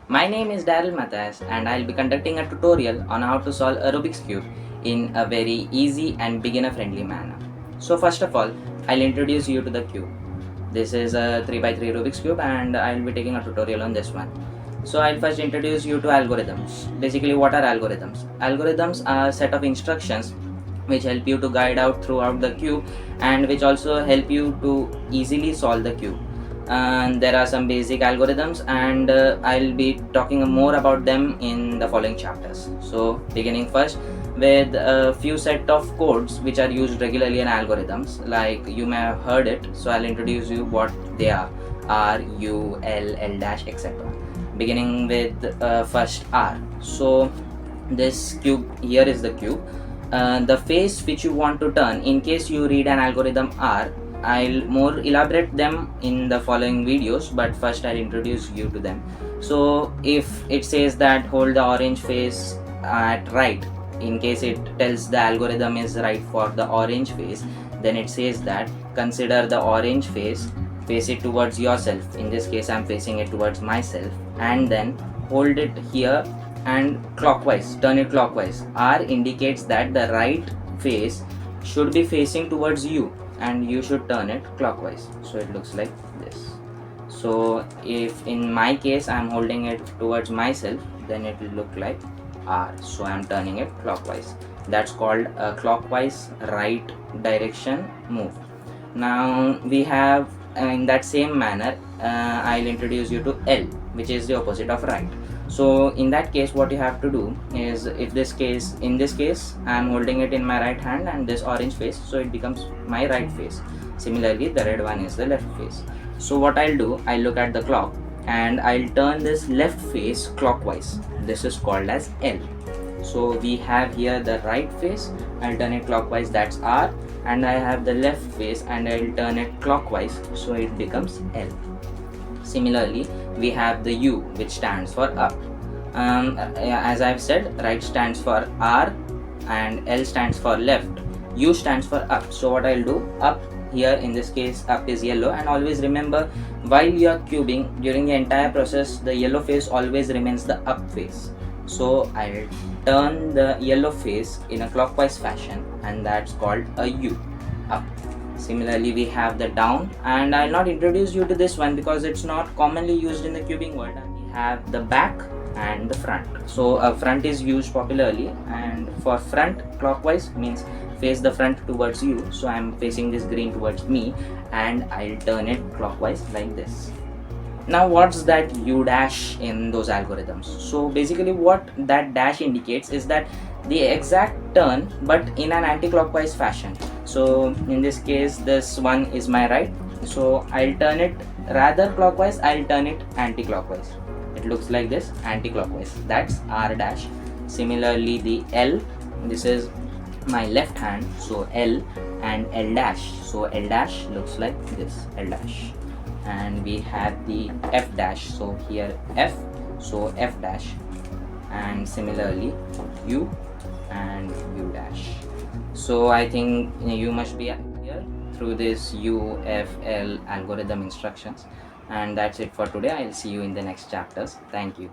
My name is Daryl Matthias and I'll be conducting a tutorial on how to solve a Rubik's Cube in a very easy and beginner friendly manner. So first of all, I'll introduce you to the cube. This is a 3x3 Rubik's Cube and I'll be taking a tutorial on this one. So I'll first introduce you to algorithms. Basically, what are algorithms? Algorithms are a set of instructions which help you to guide out throughout the cube and which also help you to easily solve the cube. And there are some basic algorithms and I'll be talking more about them in the following chapters. So beginning first with a few set of codes which are used regularly in algorithms, like you may have heard it, so I'll introduce you what they are: R, U, L, L dash, etc. Beginning with first R. So this cube, here is the cube. The face which you want to turn, in case you read an algorithm R, I'll more elaborate them in the following videos, but first I'll introduce you to them. So if it says that hold the orange face at right, in case it tells the algorithm is right for the orange face, then it says that consider the orange face, face it towards yourself. In this case I'm facing it towards myself, and then hold it here and clockwise, turn it clockwise. R indicates that the right face should be facing towards you and you should turn it clockwise, so it looks like this. So if in my case I'm holding it towards myself, then it will look like R, so I'm turning it clockwise. That's called a clockwise right direction move. Now we have in that same manner I'll introduce you to L, which is the opposite of right. So in that case what you have to do is, in this case I am holding it in my right hand and this orange face, so it becomes my right face. Similarly the red one is the left face. So what I'll do, I'll look at the clock and I'll turn this left face clockwise. This is called as L. So we have here the right face, I'll turn it clockwise, that's R, and I have the left face and I'll turn it clockwise, so it becomes L. Similarly, we have the U, which stands for up. As I've said, right stands for R and L stands for left. U stands for up. So what I'll do, up here in this case up is yellow, and always remember while you are cubing, during the entire process the yellow face always remains the up face. So I'll turn the yellow face in a clockwise fashion, and that's called a U, up. Similarly we have the down, and I'll not introduce you to this one because it's not commonly used in the cubing world. And we have the back and the front. So a front is used popularly, and for front, clockwise means face the front towards you, so I'm facing this green towards me and I'll turn it clockwise like this. Now what's that U dash in those algorithms? So basically what that dash indicates is that the exact turn but in an anti-clockwise fashion. So in this case this one is my right, so I'll turn it rather clockwise, I'll turn it anti-clockwise. It looks like this, anti-clockwise. That's R dash. Similarly the L, this is my left hand, so L, and L dash, so L dash looks like this, L dash. And we have the F dash, so here F, so F dash, and similarly U and U dash. So I think you must be here through this U, F, L algorithm instructions. And that's it for today. I'll see you in the next chapters. Thank you.